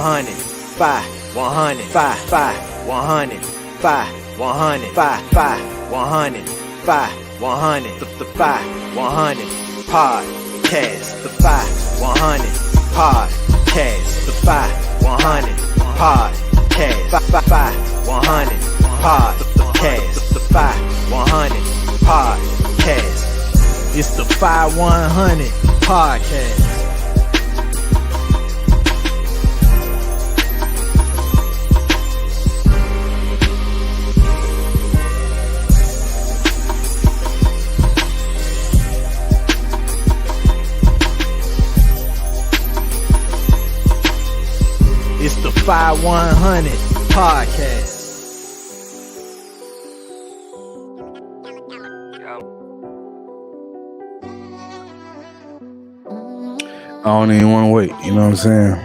100, 5, 100, 5, 5, 100, 5, 100, 5, 5, 100, 5, 100, the 5, 100, podcast, the 5, 100, podcast, the 5, 100, podcast, 5, 5, 100, podcast, the 5, 100, podcast. It's the 5100 podcast. It's the 5100 podcast. I don't even want to wait, you know what I'm saying?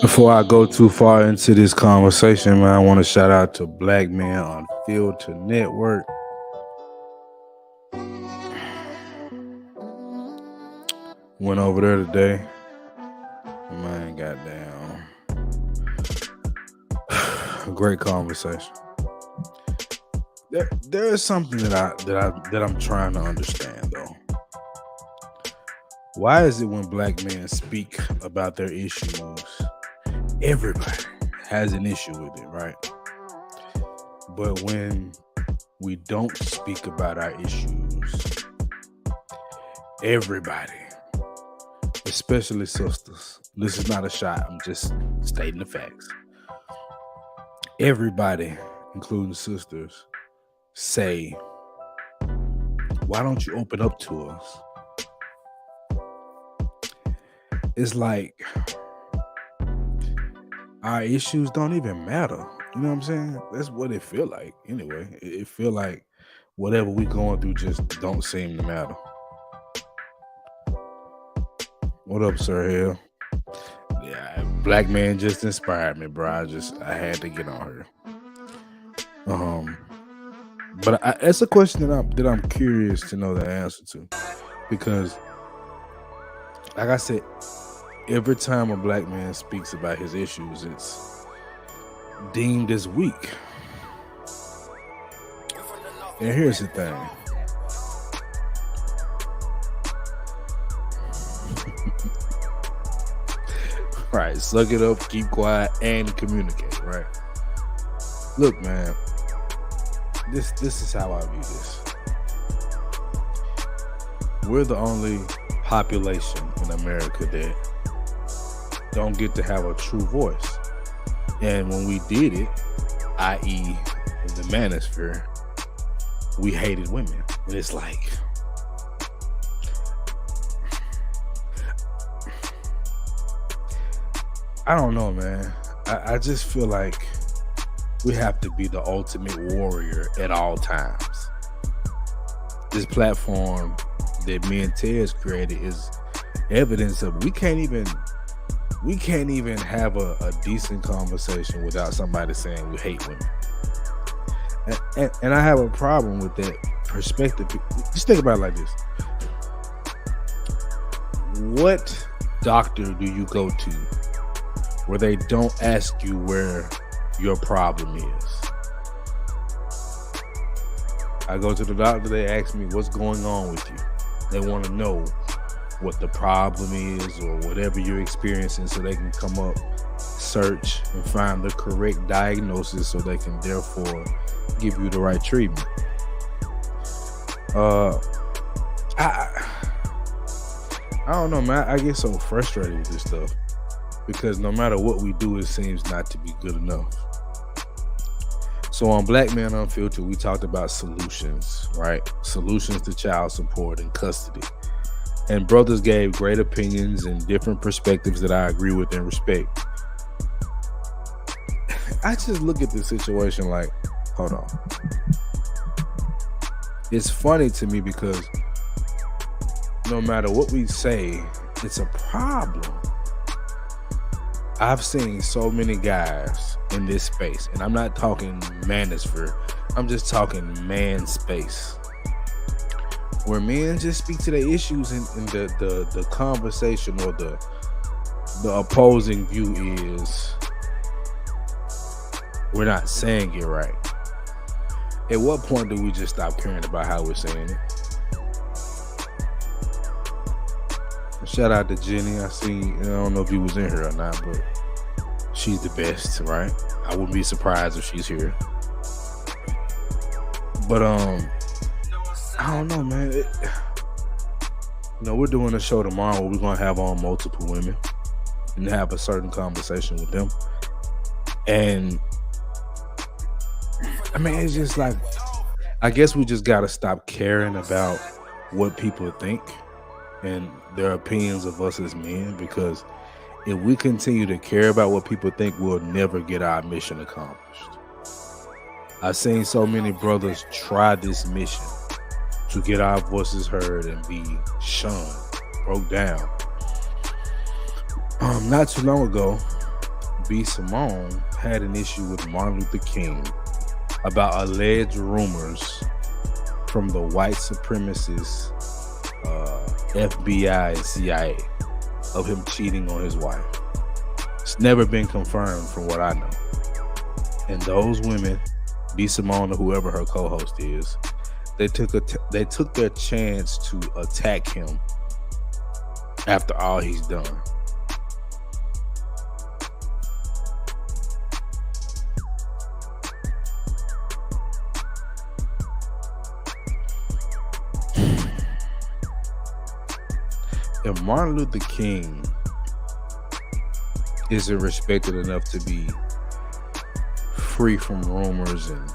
Before I go too far into this conversation, man, I want to shout out to Black Man on Filter Network. Went over there today. Man, goddamn. Great conversation. There is something that I'm trying to understand though. Why is it when black men speak about their issues, everybody has an issue with it, right? But when we don't speak about our issues, everybody, especially sisters, this is not a shot, I'm just stating the facts. Everybody, including sisters, say, why don't you open up to us? It's like our issues don't even matter. You know what I'm saying? That's what it feel like. Anyway, it feel like whatever we going through just don't seem to matter. What up, Sir Hill? Yeah, Black Man just inspired me, bro. I had to get on here. But it's a question that I'm curious to know the answer to, because, like I said, every time a black man speaks about his issues, it's deemed as weak. And here's the thing. Right, suck it up, keep quiet, and communicate, right? Look, man, this is how I view this. We're the only population in America that don't get to have a true voice. And when we did it, i.e. the manosphere, we hated women. And it's like, I don't know, man. I just feel like we have to be the ultimate warrior at all times. This platform that me and Tez created is evidence of we can't even have a decent conversation without somebody saying we hate women. And I have a problem with that perspective. Just think about it like this. What doctor do you go to where they don't ask you where your problem is? I go to the doctor, they ask me what's going on with you. They want to know what the problem is or whatever you're experiencing, so they can come up, search, and find the correct diagnosis so they can therefore give you the right treatment. I don't know, man. I get so frustrated with this stuff because no matter what we do, it seems not to be good enough. So on Black Man Unfiltered, we talked about solutions, right? Solutions to child support and custody. And brothers gave great opinions and different perspectives that I agree with and respect. I just look at the situation like, hold on. It's funny to me because no matter what we say, it's a problem. I've seen so many guys in this space, and I'm not talking manosphere, I'm just talking man space, where men just speak to their issues in the conversation or the opposing view is we're not saying it right. At what point do we just stop caring about how we're saying it? Shout out to Jenny. I don't know if you was in here or not, but she's the best, right? I wouldn't be surprised if she's here. But I don't know, man. We're doing a show tomorrow where we're gonna have on multiple women and have a certain conversation with them. And I mean, it's just like, I guess we just gotta stop caring about what people think and their opinions of us as men, because if we continue to care about what people think, we'll never get our mission accomplished. I've seen so many brothers try this mission to get our voices heard and be shunned, broke down. Not too long ago, B. Simone had an issue with Martin Luther King about alleged rumors from the white supremacists, FBI and CIA, of him cheating on his wife. It's never been confirmed from what I know. And those women, B. Simone or whoever her co-host is, they took their chance to attack him after all he's done. If Martin Luther King isn't respected enough to be free from rumors and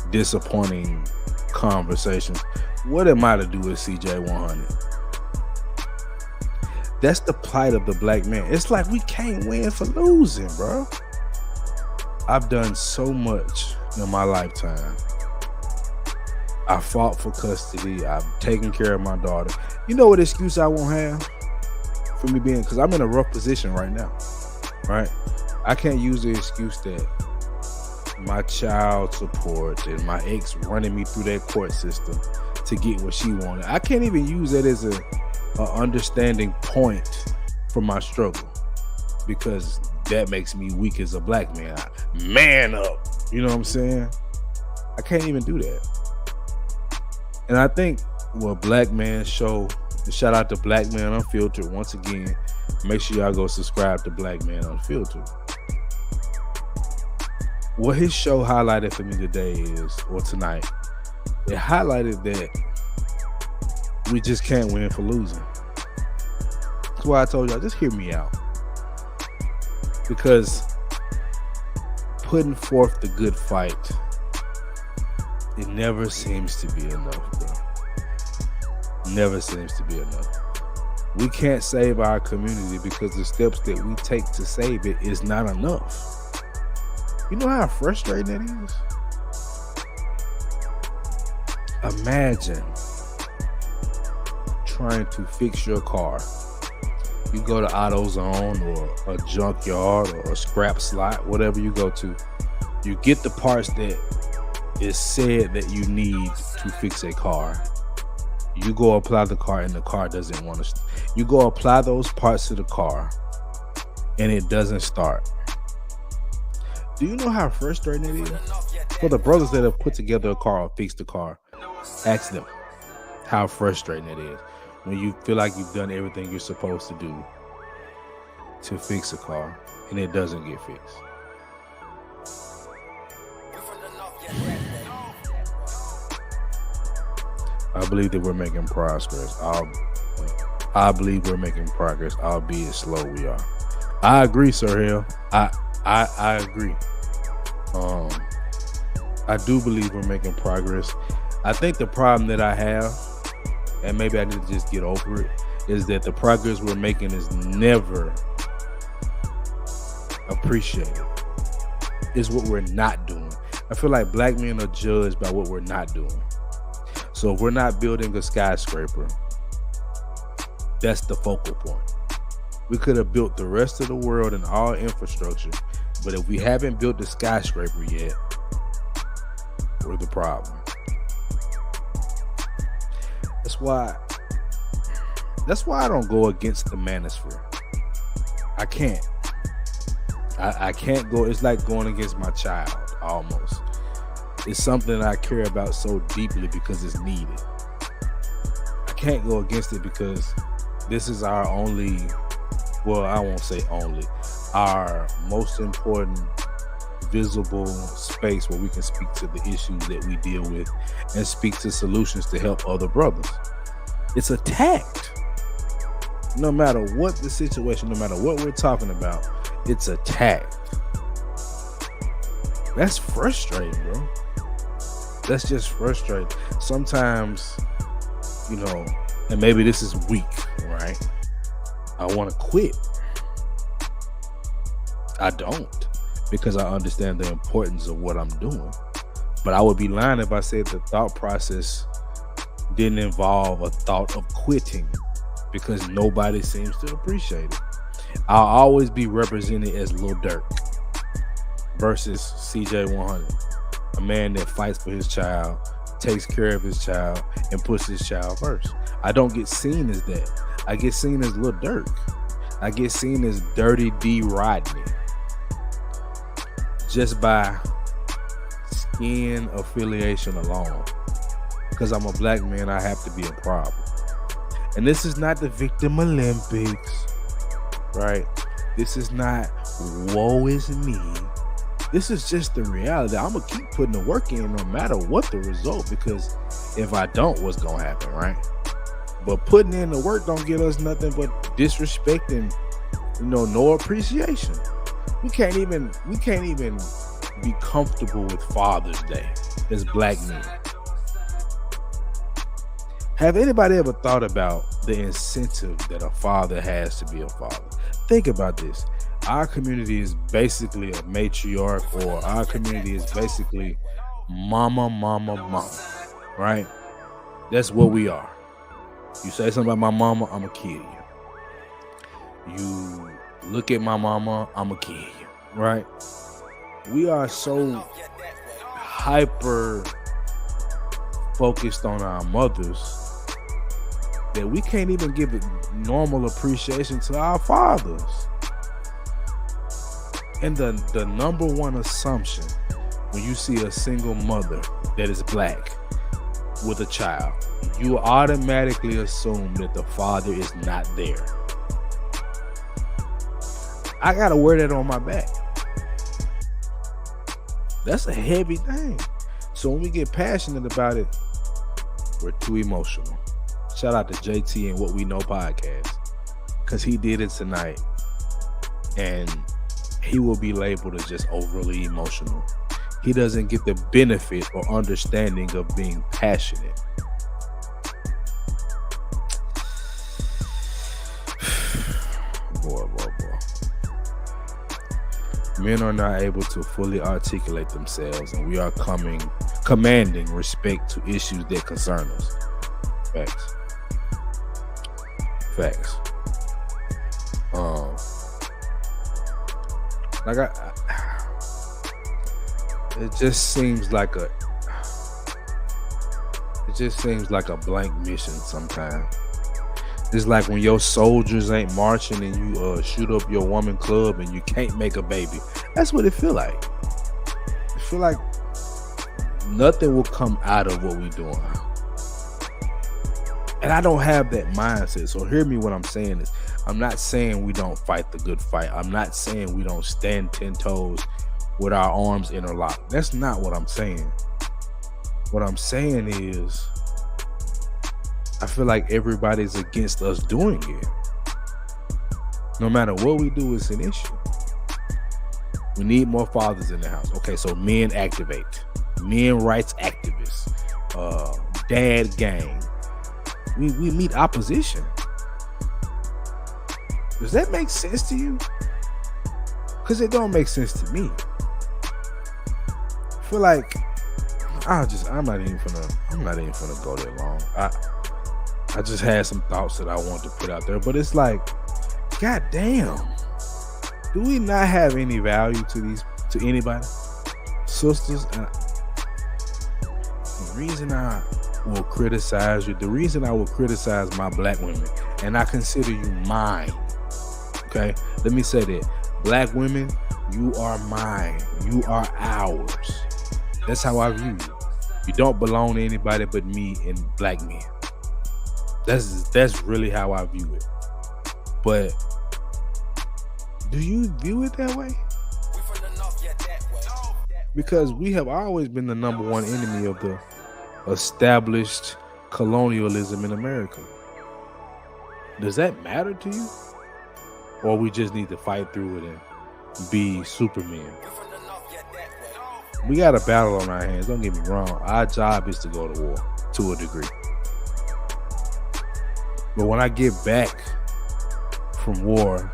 disappointing conversations, what am I to do with CJ 100? That's the plight of the black man. It's like we can't win for losing, bro. I've done so much in my lifetime. I fought for custody. I've taken care of my daughter. You know what excuse I won't have for me being, because I'm in a rough position right now, right? I can't use the excuse that my child support and my ex running me through that court system to get what she wanted. I can't even use that as a understanding point for my struggle, because that makes me weak as a black man. Man up, you know what I'm saying? I can't even do that. And I think what Black Man Show, shout out to Black Man Unfiltered once again. Make sure y'all go subscribe to Black Man Unfiltered. What his show highlighted for me today is, or tonight, it highlighted that we just can't win for losing. That's why I told y'all, just hear me out. Because putting forth the good fight, it never seems to be enough, bro. Never seems to be enough. We can't save our community because the steps that we take to save it is not enough. You know how frustrating it is? Imagine trying to fix your car. You go to AutoZone or a junkyard or a scrap slot, whatever you go to. You get the parts that is said that you need to fix a car. You go apply the car and the car doesn't want to. You go apply those parts to the car and it doesn't start. Do you know how frustrating it is? For the brothers that have put together a car or fixed the car, ask them how frustrating it is when you feel like you've done everything you're supposed to do to fix a car and it doesn't get fixed. I believe that we're making progress. I believe we're making progress, albeit slow we are. I agree, Sir Hill. I agree. I do believe we're making progress. I think the problem that I have, and maybe I need to just get over it, is that the progress we're making is never appreciated. It's what we're not doing. I feel like black men are judged by what we're not doing. So if we're not building a skyscraper, that's the focal point. We could have built the rest of the world and all infrastructure, but if we haven't built the skyscraper yet, we're the problem. That's why I don't go against the manosphere. I can't. I can't go. It's like going against my child almost. It's something I care about so deeply because it's needed. I can't go against it because this is our only, well, I won't say only, our most important visible space where we can speak to the issues that we deal with and speak to solutions to help other brothers. It's attacked. No matter what the situation, no matter what we're talking about, it's attacked. That's frustrating, bro. That's just frustrating. Sometimes, and maybe this is weak, right? I want to quit. I don't, because I understand the importance of what I'm doing. But I would be lying if I said the thought process didn't involve a thought of quitting, because nobody seems to appreciate it. I'll always be represented as Lil Durk versus CJ 100, a man that fights for his child, takes care of his child, and puts his child first. I don't get seen as that. I get seen as Lil Durk. I get seen as Dirty D Rodney. Just by skin affiliation alone. Because I'm a black man, I have to be a problem. And this is not the Victim Olympics, right? This is not woe is me. This is just the reality. I'm going to keep putting the work in no matter what the result, because if I don't, what's going to happen, right? But putting in the work don't get us nothing but disrespect and, no appreciation. We can't even be comfortable with Father's Day as black men. Have anybody ever thought about the incentive that a father has to be a father? Think about this. Our community is basically a matriarch, or our community is basically mama, right? That's what we are. You say something about my mama, I'm going to kill you. You look at my mama, I'm going to kill you, right? We are so hyper focused on our mothers that we can't even give it normal appreciation to our fathers. And the number one assumption when you see a single mother that is black with a child, you automatically assume that the father is not there. I gotta wear that on my back. That's a heavy thing. So when we get passionate about it, we're too emotional. Shout out to JT and What We Know podcast, because he did it tonight, and he will be labeled as just overly emotional. He doesn't get the benefit or understanding of being passionate. Boy. Men are not able to fully articulate themselves, and we are commanding respect to issues that concern us. Facts. It just seems like a blank mission sometimes. It's like when your soldiers ain't marching and you shoot up your woman club and you can't make a baby. That's what it feel like. It feel like nothing will come out of what we doing. And I don't have that mindset. So hear me, what I'm saying is, I'm not saying we don't fight the good fight. I'm not saying we don't stand 10 toes with our arms interlocked. That's not what I'm saying. What I'm saying is, I feel like everybody's against us doing it. No matter what we do, it's an issue. We need more fathers in the house. Okay, so men activate. Men rights activists. Dad gang. We meet opposition. Does that make sense to you? Because it don't make sense to me. I feel like I'm not even gonna go that long. I just had some thoughts that I want to put out there, but it's like, god damn, do we not have any value to anybody? Sisters, the reason I will criticize you, the reason I will criticize my black women, and I consider you mine, Okay, let me say that. Black women, you are mine. You are ours. That's how I view you. You don't belong to anybody but me and black men. That's really how I view it. But do you view it that way? Because we have always been the number one enemy of the established colonialism in America. Does that matter to you? Or we just need to fight through it and be Superman? We got a battle on our hands, don't get me wrong. Our job is to go to war to a degree. But when I get back from war,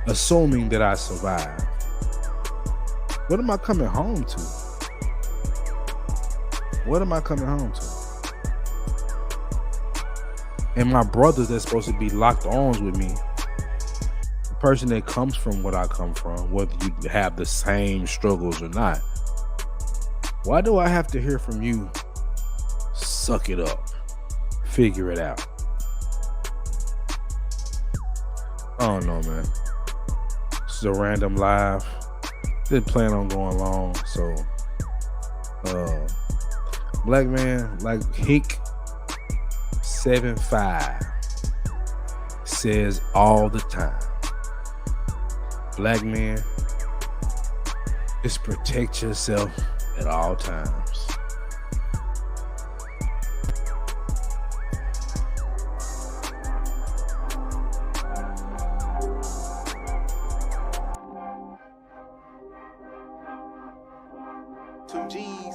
assuming that I survive, what am I coming home to? What am I coming home to? And my brothers that's supposed to be locked arms with me, the person that comes from what I come from, whether you have the same struggles or not, why do I have to hear from you, suck it up, figure it out? I don't know, man. This is a random live. Didn't plan on going long, so black man like Hink 75 says all the time, black man, just protect yourself at all times. Two G's.